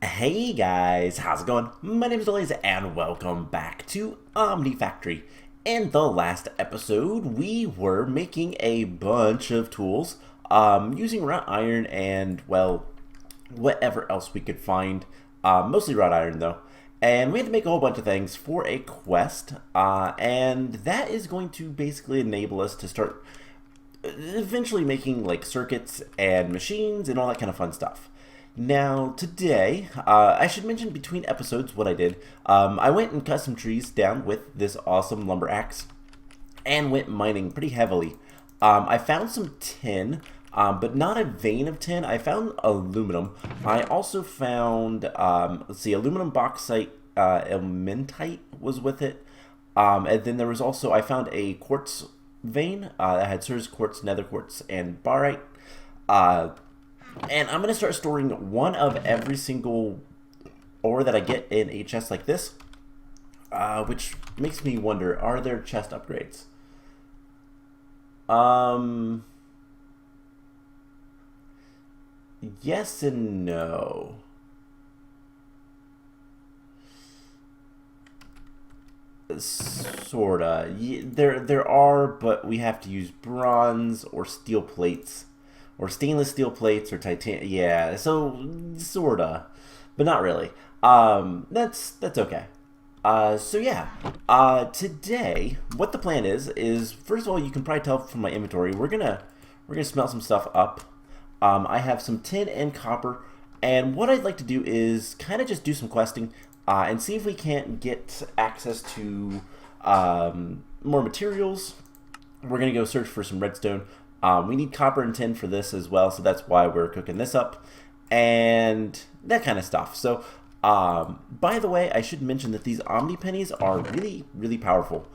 Hey guys, how's it going? My name is Delays and welcome back to Omnifactory. In the last episode, we were making a bunch of tools using wrought iron and, well, whatever else we could find. Mostly wrought iron though. And we had to make a whole bunch of things for a quest, and that is going to basically enable us to start eventually making like circuits and machines and all that kind of fun stuff. Now, today, I should mention between episodes what I did. I went and cut some trees down with this awesome lumber axe and went mining pretty heavily. I found some tin, but not a vein of tin. I found aluminum. I also found, let's see, aluminum bauxite, ilmenite was with it. And then there was also, I found a quartz vein that had Sirs quartz, nether quartz, and barite. And I'm going to start storing one of every single ore that I get in a chest like this, which makes me wonder, are there chest upgrades? Yes and no. Sorta. There are, but we have to use bronze or steel plates. Or stainless steel plates or titanium. Yeah, so sorta, but not really. That's okay. So yeah. Today, what the plan is first of all, you can probably tell from my inventory, we're gonna smelt some stuff up. I have some tin and copper, and what I'd like to do is kind of just do some questing and see if we can't get access to more materials. We're gonna go search for some redstone. We need copper and tin for this as well, so that's why we're cooking this up, and that kind of stuff. So, by the way, I should mention that these Omni pennies are really, really powerful.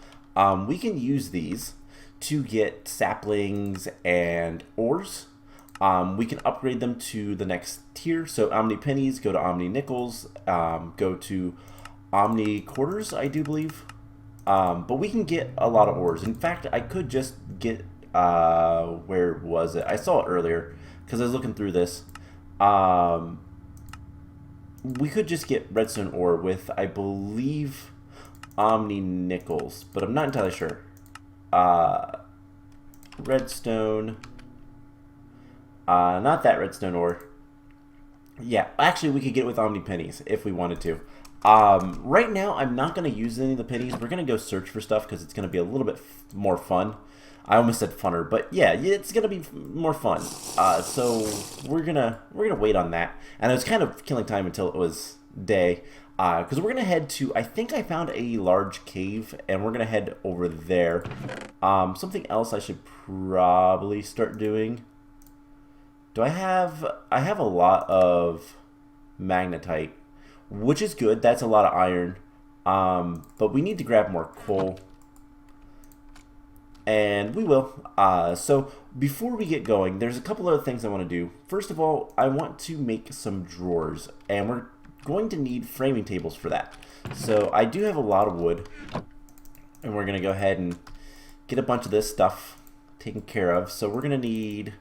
We can use these to get saplings and ores. We can upgrade them to the next tier. So Omni pennies go to Omni nickels, go to Omni quarters, I do believe. But we can get a lot of ores. In fact, I could just get where was it? I saw it earlier because I was looking through this. We could just get redstone ore with, I believe, Omni nickels, but I'm not entirely sure. Redstone. Not that redstone ore. Yeah, actually, we could get it with Omni pennies if we wanted to. Right now, I'm not going to use any of the pennies. We're going to go search for stuff because it's going to be a little bit more fun. I almost said funner, but yeah, it's gonna be more fun. So we're gonna wait on that, and I was kind of killing time until it was day, because we're gonna head to. I think I found a large cave, and we're gonna head over there. Something else I should probably start doing. Do I have? I have a lot of magnetite, which is good. That's a lot of iron, but we need to grab more coal. And we will. So before we get going, there's a couple other things I want to do. First of all, I want to make some drawers, and we're going to need framing tables for that. So I do have a lot of wood, and we're going to go ahead and get a bunch of this stuff taken care of. So we're going to need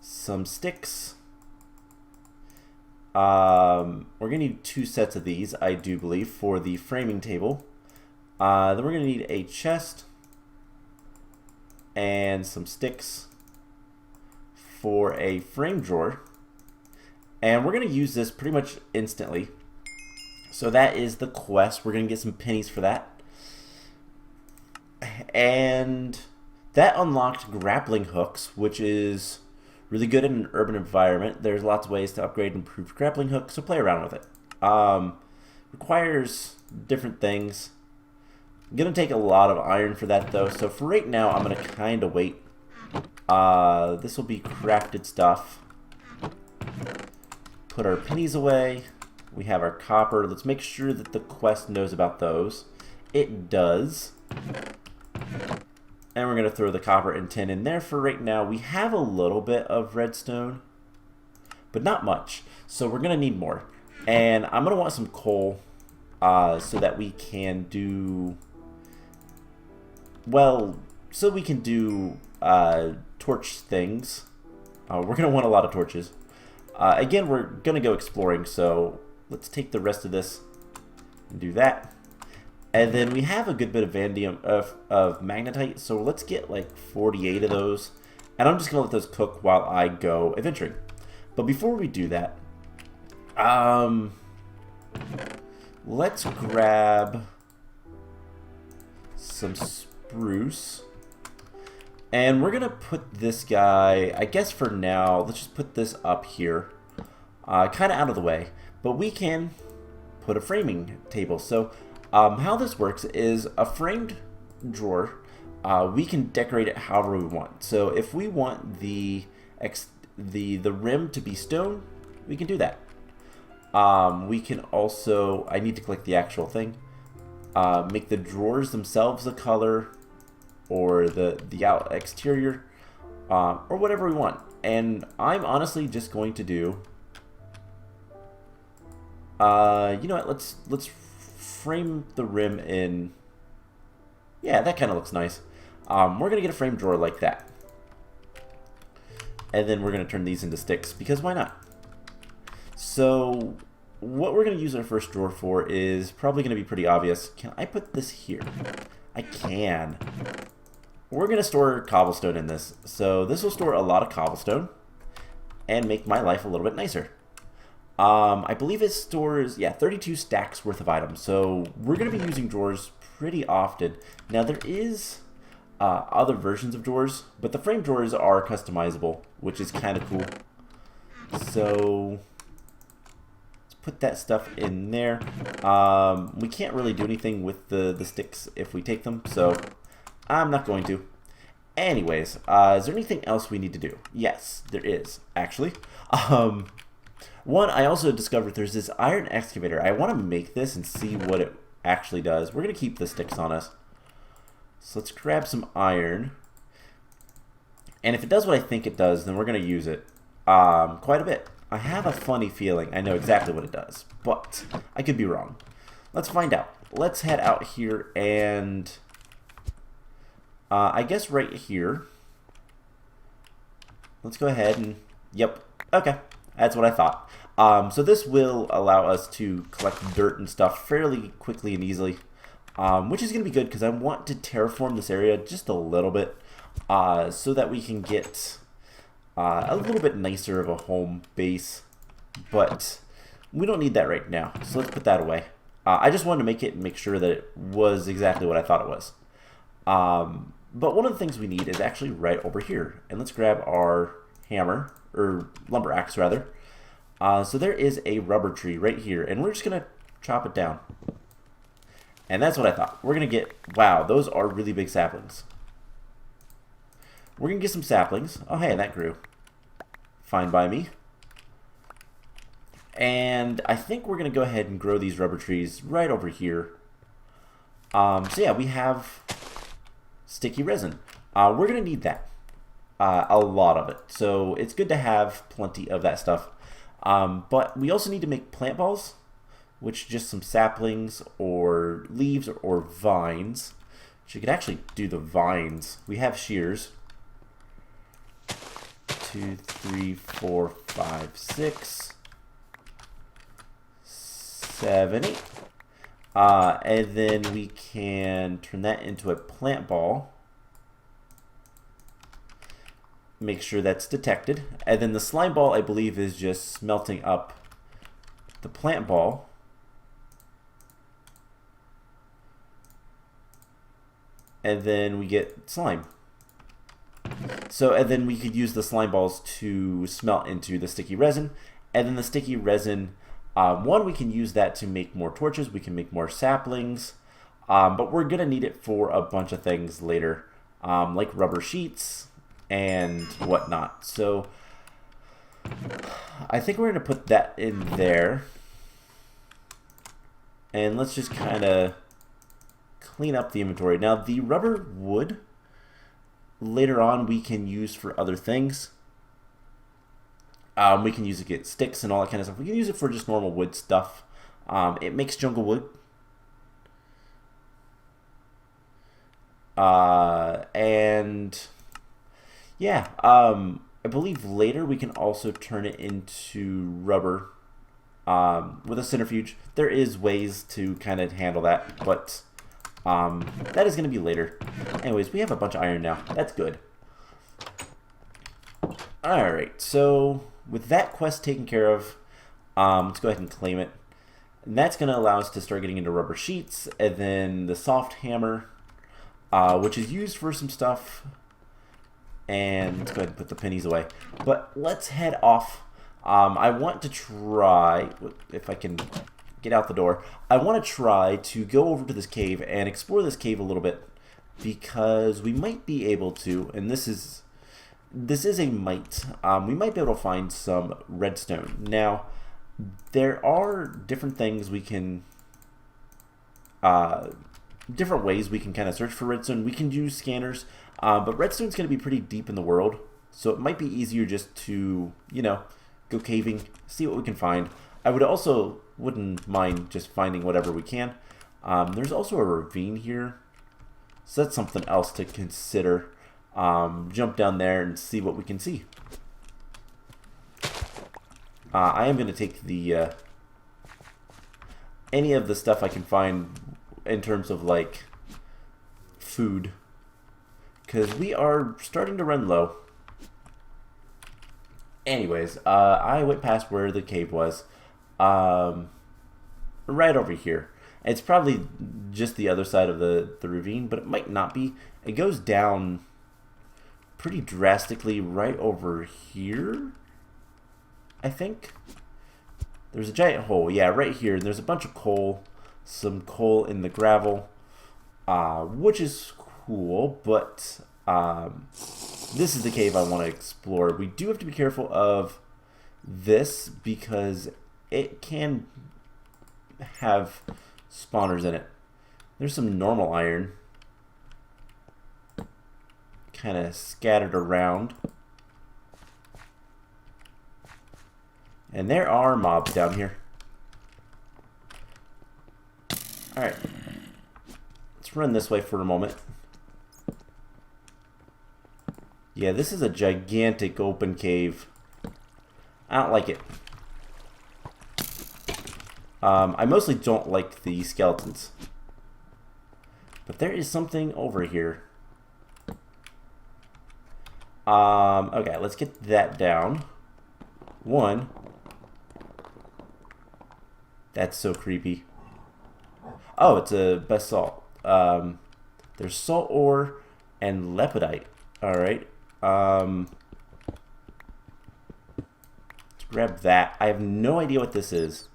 some sticks. We're going to need 2 sets of these, I do believe, for the framing table. Then we're going to need a chest and some sticks for a frame drawer. And we're going to use this pretty much instantly. So that is the quest. We're going to get some pennies for that. And that unlocked grappling hooks, which is really good in an urban environment. There's lots of ways to upgrade and improve grappling hooks, so play around with it. Requires different things. I'm going to take a lot of iron for that, though, so for right now, I'm going to kind of wait. This will be crafted stuff. Put our pennies away. We have our copper. Let's make sure that the quest knows about those. It does. And we're going to throw the copper and tin in there for right now. We have a little bit of redstone, but not much, so we're going to need more. And I'm going to want some coal so that we can do... Well, so we can do torch things. We're going to want a lot of torches. Again, we're going to go exploring, so let's take the rest of this and do that. And then we have a good bit of vanadium of magnetite, so let's get like 48 of those. And I'm just going to let those cook while I go adventuring. But before we do that, let's grab some spruce. And we're going to put this guy, I guess for now, let's just put this up here. Kind of out of the way. But we can put a framing table. So how this works is a framed drawer, we can decorate it however we want. So if we want the rim to be stone, we can do that. We can also, I need to click the actual thing, make the drawers themselves a color, or the out exterior, or whatever we want. And I'm honestly just going to do, you know what, let's frame the rim in, yeah, that kind of looks nice. We're gonna get a frame drawer like that, and then we're gonna turn these into sticks, because why not? So what we're gonna use our first drawer for is probably gonna be pretty obvious. Can I put this here? I can. We're gonna store cobblestone in this, so this will store a lot of cobblestone and make my life a little bit nicer. I believe it stores, yeah, 32 stacks worth of items, so we're going to be using drawers pretty often. Now, there is other versions of drawers, but the frame drawers are customizable, which is kind of cool. So let's put that stuff in there. We can't really do anything with the sticks if we take them, so I'm not going to. Anyways, is there anything else we need to do? Yes, there is, actually. One, I also discovered there's this iron excavator. I want to make this and see what it actually does. We're going to keep the sticks on us. So let's grab some iron. And if it does what I think it does, then we're going to use it quite a bit. I have a funny feeling I know exactly what it does, but I could be wrong. Let's find out. Let's head out here and I guess right here. Let's go ahead and, yep, okay. That's what I thought. So this will allow us to collect dirt and stuff fairly quickly and easily, which is going to be good because I want to terraform this area just a little bit so that we can get a little bit nicer of a home base, but we don't need that right now, so let's put that away. I just wanted to make it and make sure that it was exactly what I thought it was. But one of the things we need is actually right over here, and let's grab our hammer, or lumber axe rather. So there is a rubber tree right here, and we're just gonna chop it down. And that's what I thought. We're gonna get, wow, those are really big saplings. We're gonna get some saplings. Oh hey, that grew. Fine by me. And I think we're gonna go ahead and grow these rubber trees right over here. So yeah, we have sticky resin. We're gonna need that. A lot of it. So it's good to have plenty of that stuff. But we also need to make plant balls, which just some saplings or leaves or vines. Which you could actually do the vines. We have shears. 2, 3, 4, 5, 6, 7, 8. And then we can turn that into a plant ball. Make sure that's detected. And then the slime ball, I believe, is just smelting up the plant ball. And then we get slime. So, and then we could use the slime balls to smelt into the sticky resin. And then the sticky resin, one, we can use that to make more torches. We can make more saplings. But we're going to need it for a bunch of things later, like rubber sheets and whatnot. So I think we're going to put that in there. And let's just kind of clean up the inventory. Now the rubber wood, later on we can use for other things. We can use it to get sticks and all that kind of stuff. We can use it for just normal wood stuff. It makes jungle wood. And yeah, I believe later we can also turn it into rubber with a centrifuge. There is ways to kind of handle that, but that is going to be later. Anyways, we have a bunch of iron now. That's good. Alright, so with that quest taken care of, let's go ahead and claim it. And that's going to allow us to start getting into rubber sheets, and then the soft hammer, which is used for some stuff. And let's go ahead and put the pennies away. But let's head off. I want to try, if I can get out the door, I want to try to go over to this cave and explore this cave a little bit, because we might be able to, and this is a might, we might be able to find some redstone. Now, there are different things we can, different ways we can kind of search for redstone. We can use scanners, but redstone's going to be pretty deep in the world, so it might be easier just to, you know, go caving, see what we can find. I wouldn't mind just finding whatever we can. There's also a ravine here, so that's something else to consider. Jump down there and see what we can see. I am going to take the any of the stuff I can find in terms of like food, because we are starting to run low. Anyways, I went past where the cave was, right over here. It's probably just the other side of the ravine, but it might not be. It goes down pretty drastically right over here, I think. There's a giant hole, yeah, right here. And there's a bunch of coal, some coal in the gravel, which is cool, but this is the cave I want to explore. We do have to be careful of this because it can have spawners in it. There's some normal iron kind of scattered around. And there are mobs down here. Alright. Let's run this way for a moment. Yeah, this is a gigantic open cave. I don't like it. I mostly don't like the skeletons. But there is something over here. Okay, let's get that down. One. That's so creepy. Oh, it's a basalt. There's salt ore and lepidite. Alright. Let's grab that. I have no idea what this is.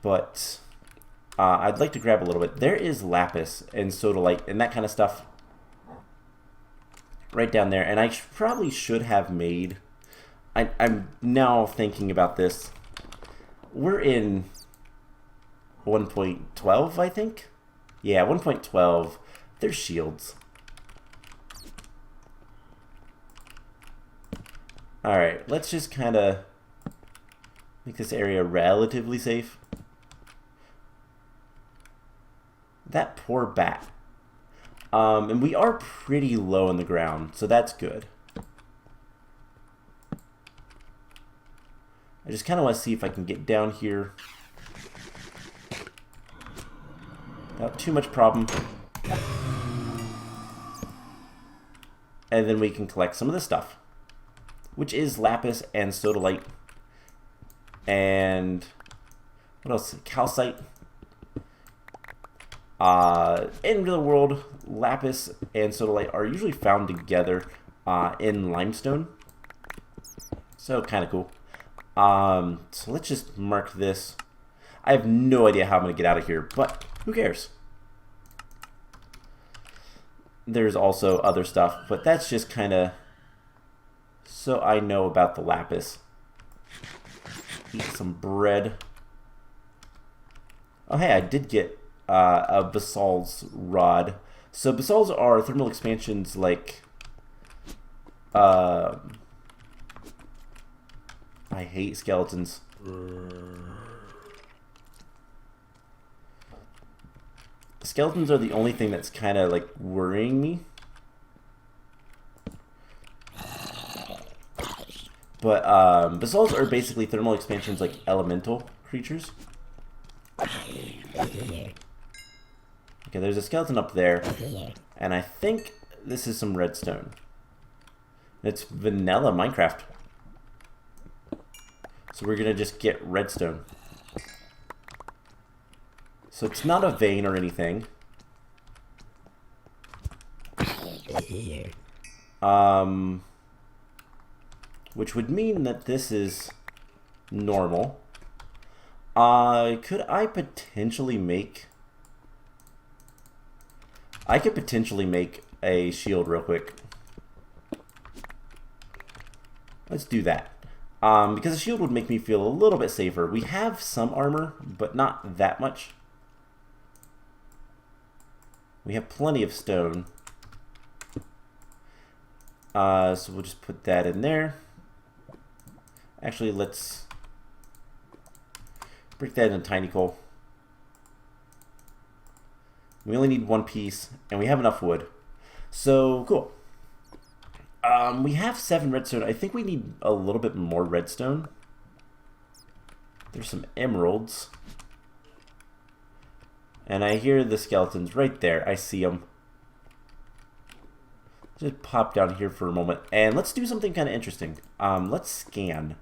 But I'd like to grab a little bit. There is lapis and sodalite and that kind of stuff right down there. And I probably should have made... I'm now thinking about this. We're in 1.12, I think? Yeah, 1.12. There's shields. Alright, let's just kind of make this area relatively safe. That poor bat. And we are pretty low on the ground, so that's good. I just kind of want to see if I can get down here without too much problem. And then we can collect some of this stuff, which is lapis and sodalite. And what else? Calcite. In real world, lapis and sodalite are usually found together in limestone. So kind of cool. So let's just mark this. I have no idea how I'm going to get out of here, but who cares? There's also other stuff, but that's just kind of so I know about the lapis. Eat some bread. Oh, hey, I did get a basalt's rod. So basalts are thermal expansions like... I hate skeletons. Skeletons are the only thing that's kind of like worrying me. But basalts are basically thermal expansions like elemental creatures. Okay, there's a skeleton up there. And I think this is some redstone. It's vanilla Minecraft. So we're going to just get redstone. So it's not a vein or anything. Which would mean that this is normal. Could I potentially make... I could potentially make a shield real quick. Let's do that. Because a shield would make me feel a little bit safer. We have some armor, but not that much. We have plenty of stone. So we'll just put that in there. Actually, let's break that into tiny coal. We only need one piece, and we have enough wood. So, cool. We have 7 redstone. I think we need a little bit more redstone. There's some emeralds. And I hear the skeletons right there. I see them. Just pop down here for a moment. And let's do something kind of interesting. Let's scan.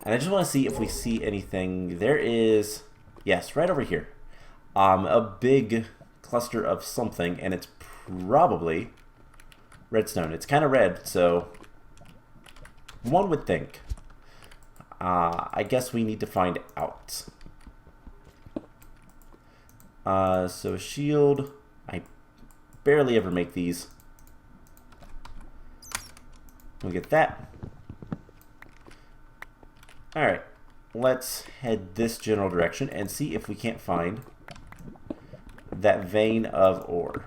And I just want to see if we see anything. There is, yes, right over here. A big cluster of something, and it's probably redstone. It's kind of red, so one would think. I guess we need to find out. So shield, I barely ever make these. We'll get that. Alright, let's head this general direction and see if we can't find that vein of ore.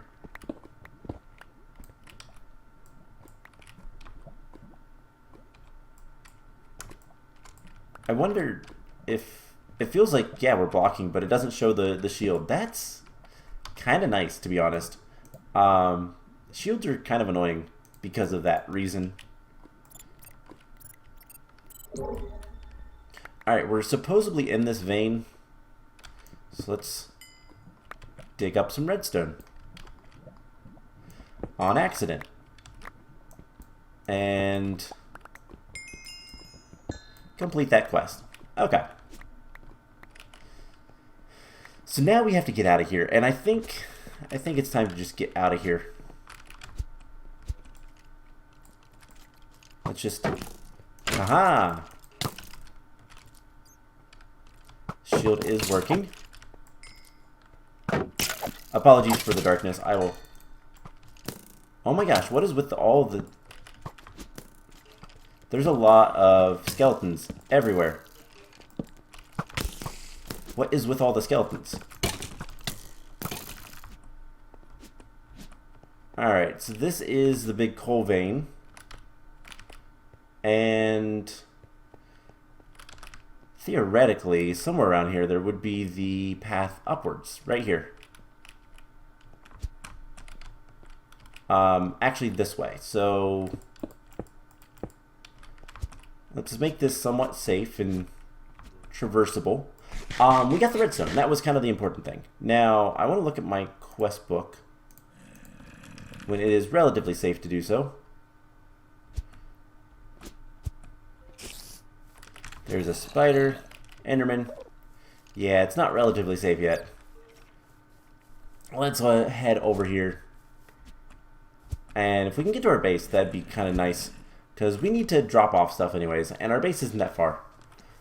I wonder if it feels like, yeah, we're blocking, but it doesn't show the shield. That's kind of nice, to be honest. Shields are kind of annoying because of that reason. Alright, we're supposedly in this vein. So let's dig up some redstone. On accident. And complete that quest. Okay. So now we have to get out of here, and I think it's time to just get out of here. Let's just... Aha! Shield is working. Apologies for the darkness. I will... Oh my gosh, what is with all the... There's a lot of skeletons everywhere. What is with all the skeletons? Alright, so this is the big coal vein. And theoretically, somewhere around here, there would be the path upwards, right here. Actually this way. So let's make this somewhat safe and traversable. We got the redstone. That was kind of the important thing. Now, I want to look at my quest book when it is relatively safe to do so. There's a spider. Enderman. Yeah, it's not relatively safe yet. Let's head over here. And if we can get to our base, that'd be kind of nice. Because we need to drop off stuff anyways, and our base isn't that far.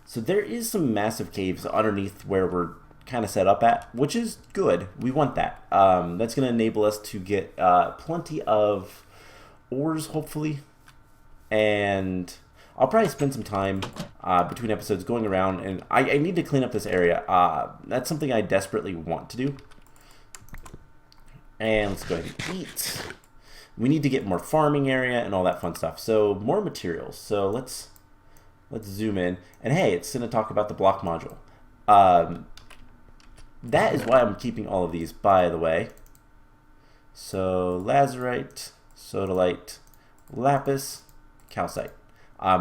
So there is some massive caves underneath where we're kind of set up at, which is good. We want that. That's going to enable us to get plenty of ores, hopefully. And I'll probably spend some time between episodes going around, and I need to clean up this area. That's something I desperately want to do. And let's go ahead and eat. We need to get more farming area and all that fun stuff. So more materials. So let's zoom in. And hey, it's going to talk about the block module. That is why I'm keeping all of these, by the way. So lazurite, sodalite, lapis, calcite.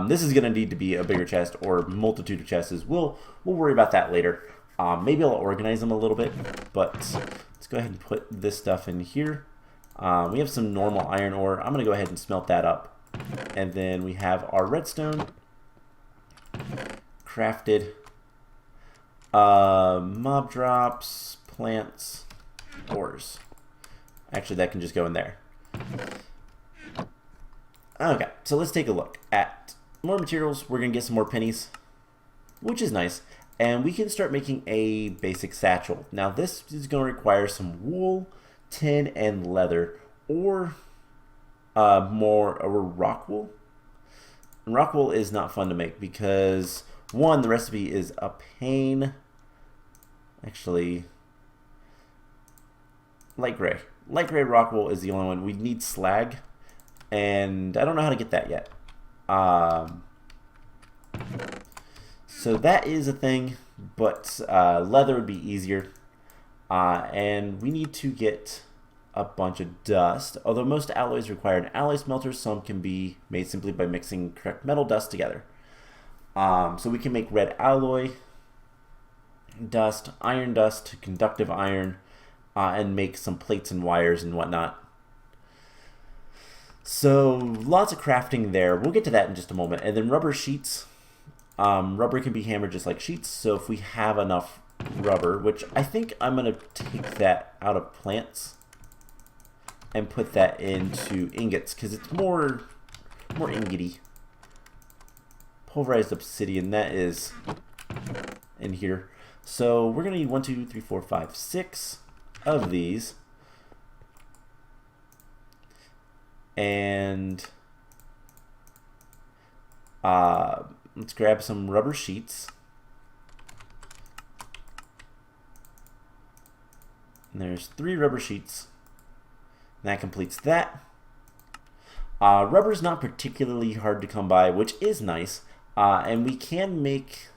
This is going to need to be a bigger chest or multitude of chests. We'll worry about that later. Maybe I'll organize them a little bit, but let's go ahead and put this stuff in here. We have some normal iron ore. I'm going to go ahead and smelt that up. And then we have our redstone crafted. Mob drops, plants, ores. Actually, that can just go in there. Okay, so let's take a look at more materials. We're going to get some more pennies, which is nice. And we can start making a basic satchel. Now, this is going to require some wool, tin, and leather, or rock wool. And rock wool is not fun to make because, one, the recipe is a pain. Actually, light gray. Light gray rock wool is the only one. We need slag, and I don't know how to get that yet. So that is a thing, but leather would be easier. And we need to get a bunch of dust, although most alloys require an alloy smelter. Some can be made simply by mixing correct metal dust together. So we can make red alloy dust, iron dust, conductive iron, and make some plates and wires and whatnot. So lots of crafting there. We'll get to that in just a moment. And then rubber sheets. Rubber can be hammered just like sheets. So if we have enough rubber, which I think I'm going to take that out of plants and put that into ingots because it's more ingoty. Pulverized obsidian, that is in here. So we're going to need 1, 2, 3, 4, 5, 6 of these. And let's grab some rubber sheets. And there's 3 rubber sheets. And that completes that. Rubber is not particularly hard to come by, which is nice. And we can make...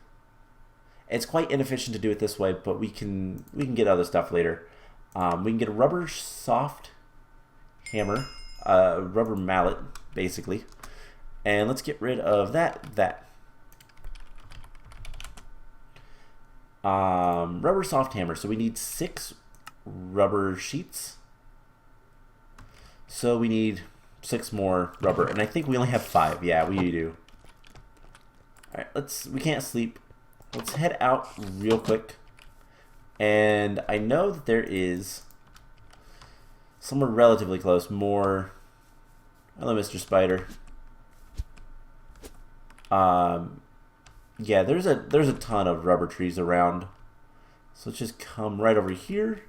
It's quite inefficient to do it this way, but we can get other stuff later. We can get a rubber soft hammer, rubber mallet, basically. And let's get rid of that. Rubber soft hammer. So we need 6 rubber sheets. So we need 6 more rubber, and I think we only have 5. Yeah, we do. All right, we can't sleep. Let's head out real quick. And I know that there is somewhere relatively close more. Hello, Mr. Spider. Yeah, there's a ton of rubber trees around. So let's just come right over here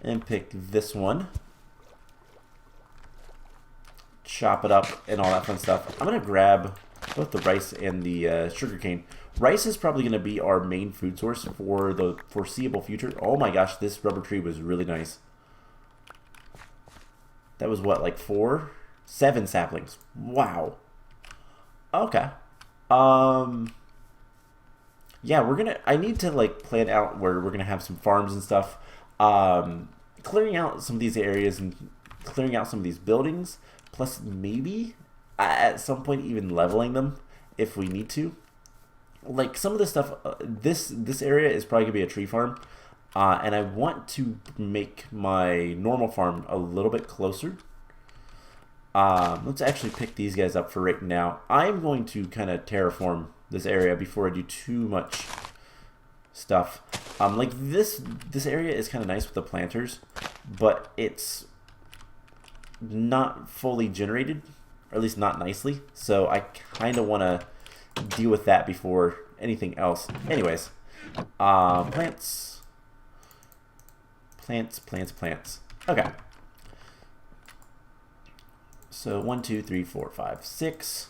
and pick this one. Chop it up and all that fun stuff. I'm gonna grab both the rice and the sugarcane. Rice is probably gonna be our main food source for the foreseeable future. Oh my gosh, this rubber tree was really nice. That was what, like 7 saplings. Wow. Okay. Yeah, I need to like plan out where we're gonna have some farms and stuff. Clearing out some of these areas and clearing out some of these buildings, plus maybe at some point even leveling them if we need to. Like some of this stuff, this area is probably gonna be a tree farm, and I want to make my normal farm a little bit closer. Let's actually pick these guys up for right now. I'm going to kind of terraform this area before I do too much stuff. Like this area is kind of nice with the planters, but it's not fully generated, or at least not nicely. So I kind of want to deal with that before anything else. Anyways, plants. Okay. So 1, 2, 3, 4, 5, 6.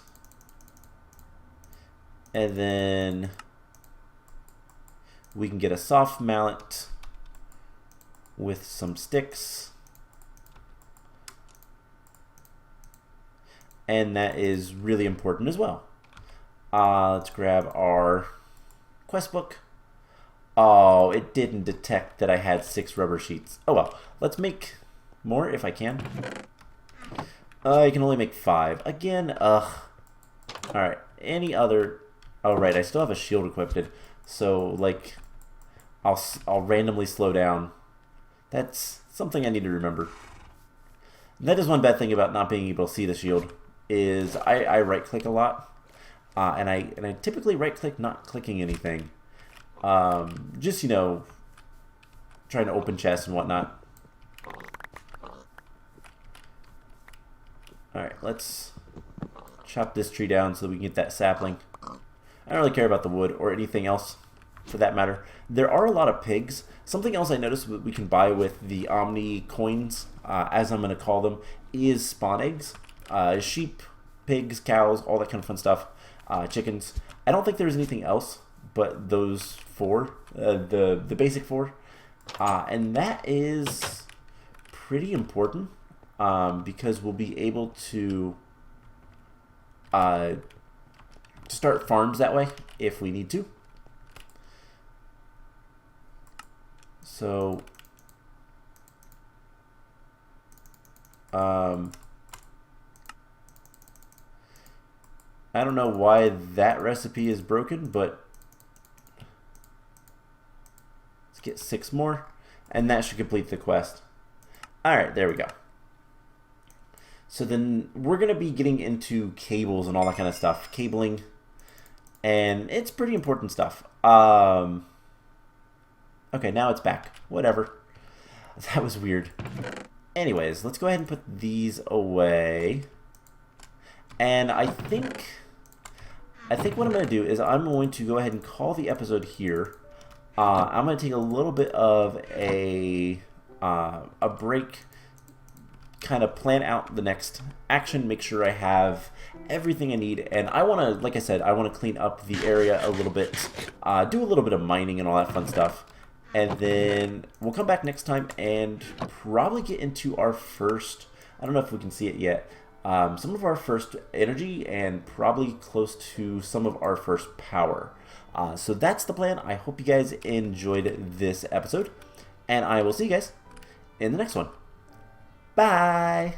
And then we can get a soft mallet with some sticks. And that is really important as well. Let's grab our quest book. Oh, it didn't detect that I had 6 rubber sheets. Oh well, let's make more if I can. I can only make 5. Again, ugh. Alright, any other... Oh, right, I still have a shield equipped. So, like, I'll randomly slow down. That's something I need to remember. That is one bad thing about not being able to see the shield, is I right-click a lot. And I typically right-click not clicking anything. Just, you know, trying to open chests and whatnot. Alright, let's chop this tree down so that we can get that sapling. I don't really care about the wood or anything else for that matter. There are a lot of pigs. Something else I noticed that we can buy with the Omni coins, as I'm going to call them, is spawn eggs. Sheep, pigs, cows, all that kind of fun stuff. Chickens. I don't think there's anything else but those 4, the basic 4. And that is pretty important, because we'll be able to start farms that way if we need to. So, I don't know why that recipe is broken, but let's get 6 more, and that should complete the quest. Alright, there we go. So then we're going to be getting into cables and all that kind of stuff. Cabling, and it's pretty important stuff. Okay, now it's back. Whatever. That was weird. Anyways, let's go ahead and put these away. And I think what I'm going to do is I'm going to go ahead and call the episode here. I'm going to take a little bit of a break, kind of plan out the next action, make sure I have everything I need, and I want to, like I said, I want to clean up the area a little bit, do a little bit of mining and all that fun stuff, and then we'll come back next time and probably get into our first, I don't know if we can see it yet, some of our first energy and probably close to some of our first power. So that's the plan. I hope you guys enjoyed this episode, and I will see you guys in the next one. Bye!